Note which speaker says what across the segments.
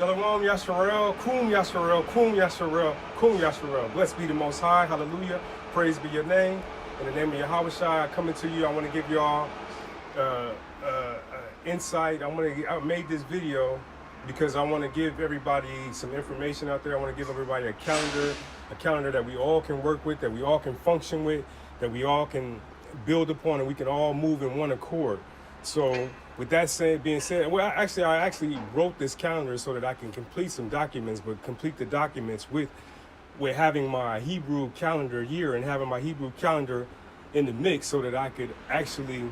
Speaker 1: Shalom Yasharel, Kum Yasharel, Kum Yasharel, Kum Yasharel. Blessed be the Most High, hallelujah. Praise be your name. In the name of Yahweh Shai, I coming to you. I want to give y'all insight. I made this video because I want to give everybody some information out there. I want to give everybody a calendar that we all can work with, that we all can function with, that we all can build upon, and we can all move in one accord. So with that being said, well, I actually wrote this calendar so that I can complete some documents, but complete the documents with having my Hebrew calendar year and having my Hebrew calendar in the mix, so that I could actually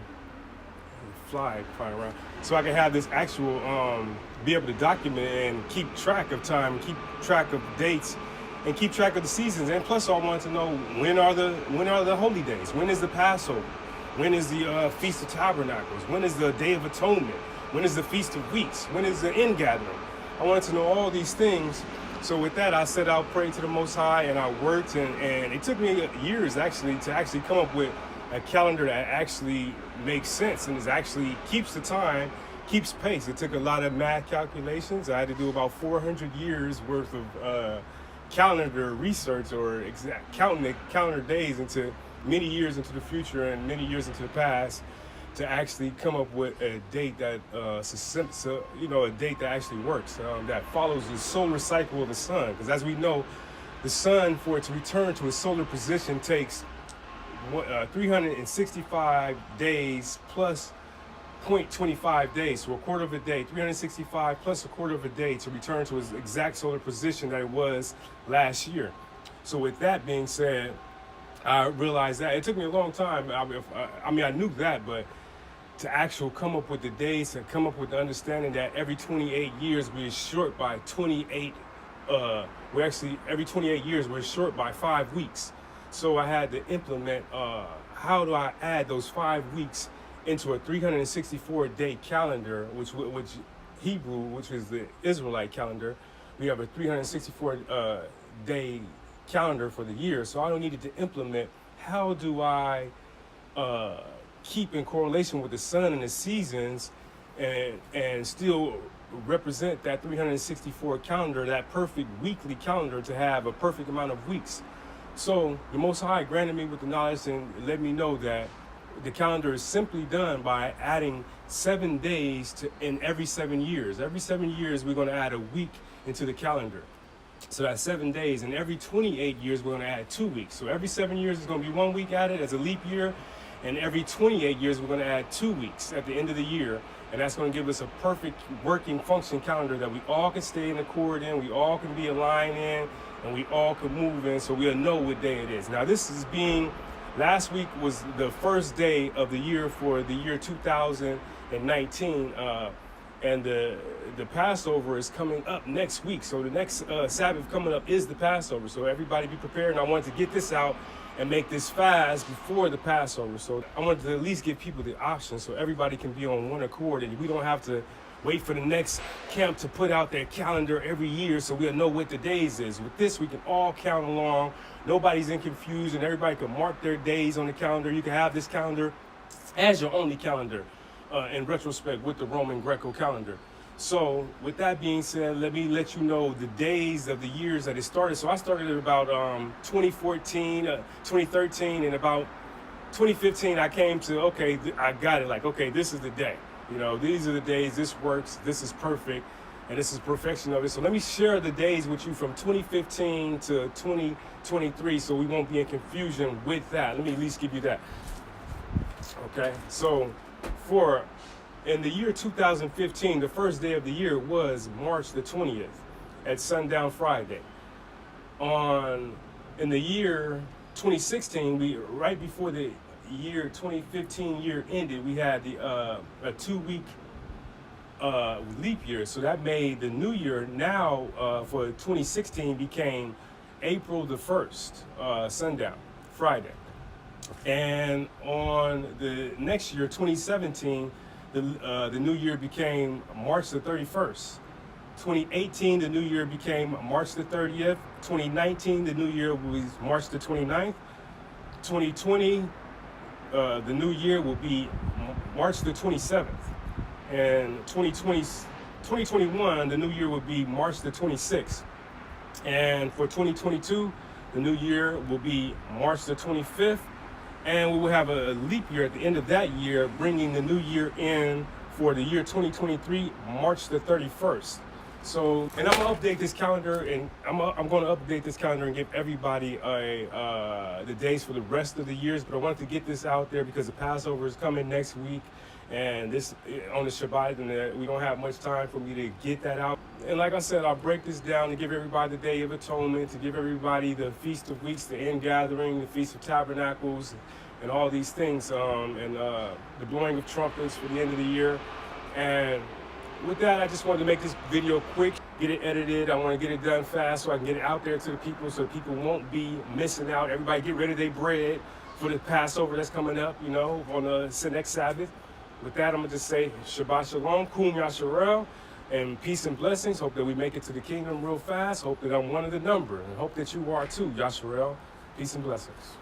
Speaker 1: fly around, so I can have this actual be able to document and keep track of time, keep track of dates, and keep track of the seasons. And plus, I wanted to know when are the holy days? When is the Passover? When is the Feast of Tabernacles? When is the Day of Atonement? When is the Feast of Weeks? When is the Ingathering? I wanted to know all these things. So with that, I set out, prayed to the Most High, and I worked. And it took me years actually to come up with a calendar that actually makes sense and actually keeps the time, keeps pace. It took a lot of math calculations. I had to do about 400 years worth of calendar research, or counting the calendar days into many years into the future and many years into the past, to actually come up with a date that a date that actually works, that follows the solar cycle of the sun. Because as we know, the sun, for it to return to its solar position, takes 365 days plus 0.25 days, so a quarter of a day, 365 plus a quarter of a day to return to its exact solar position that it was last year. So with that being said, I realized that it took me a long time. I knew that, but to actually come up with the days and come up with the understanding that every 28 years we're short by 28, every 28 years we're short by 5 weeks. So I had to implement, how do I add those 5 weeks into a 364-day calendar, which Hebrew, which is the Israelite calendar. We have a 364 day calendar for the year. So I needed to implement, how do I keep in correlation with the sun and the seasons, and still represent that 364 calendar, that perfect weekly calendar, to have a perfect amount of weeks. So the Most High granted me with the knowledge and let me know that the calendar is simply done by adding 7 days in every 7 years. Every 7 years, we're going to add a week into the calendar. So that's 7 days. And every 28 years, we're going to add 2 weeks. So every 7 years is going to be 1 week added as a leap year. And every 28 years, we're going to add 2 weeks at the end of the year. And that's going to give us a perfect working function calendar that we all can stay in accord in, we all can be aligned in, and we all can move in, so we'll know what day it is. Now, last week was the first day of the year for the year 2019, and the Passover is coming up next week. So the next Sabbath coming up is the Passover. So everybody be prepared. And I wanted to get this out and make this fast before the Passover. So I wanted to at least give people the option so everybody can be on one accord, and we don't have to wait for the next camp to put out their calendar every year so we'll know what the days is. With this, we can all count along. Nobody's in confusion. Everybody can mark their days on the calendar. You can have this calendar as your only calendar in retrospect with the Roman Greco calendar. So with that being said, let me let you know the days of the years that it started. So I started at about 2014, 2013, and about 2015, I came to, okay, I got it. Like, okay, this is the day. These are the days, this works, this is perfect, and this is perfection of it. So let me share the days with you from 2015 to 2023 so we won't be in confusion with that. Let me at least give you that. Okay, so in the year 2015, the first day of the year was March the 20th at sundown Friday. In the year 2016, right before the year 2015 year ended, we had a 2-week leap year. So that made the new year now for 2016 became April the 1st, sundown Friday. And on the next year, 2017, the new year became March the 31st. 2018, the new year became March the 30th. 2019, the new year was March the 29th. 2020, the new year will be March the 27th. And 2020 2021, the new year will be March the 26th. And for 2022, the new year will be March the 25th. And we will have a leap year at the end of that year, bringing the new year in for the year 2023, March the 31st. So, and I'm gonna update this calendar, and I'm going to update this calendar and give everybody the days for the rest of the years. But I wanted to get this out there because the Passover is coming next week, and this on the Shabbat, and we don't have much time for me to get that out. And like I said, I'll break this down to give everybody the Day of Atonement, to give everybody the Feast of Weeks, the Ingathering, the Feast of Tabernacles, and all these things, and the blowing of trumpets for the end of the year. And with that, I just wanted to make this video quick, get it edited. I want to get it done fast so I can get it out there to the people so people won't be missing out. Everybody get rid of their bread for the Passover that's coming up, you know, on the next Sabbath. With that, I'm going to just say Shabbat Shalom, Kum Yasharel, and peace and blessings. Hope that we make it to the kingdom real fast. Hope that I'm one of the number, and hope that you are too, Yasharel. Peace and blessings.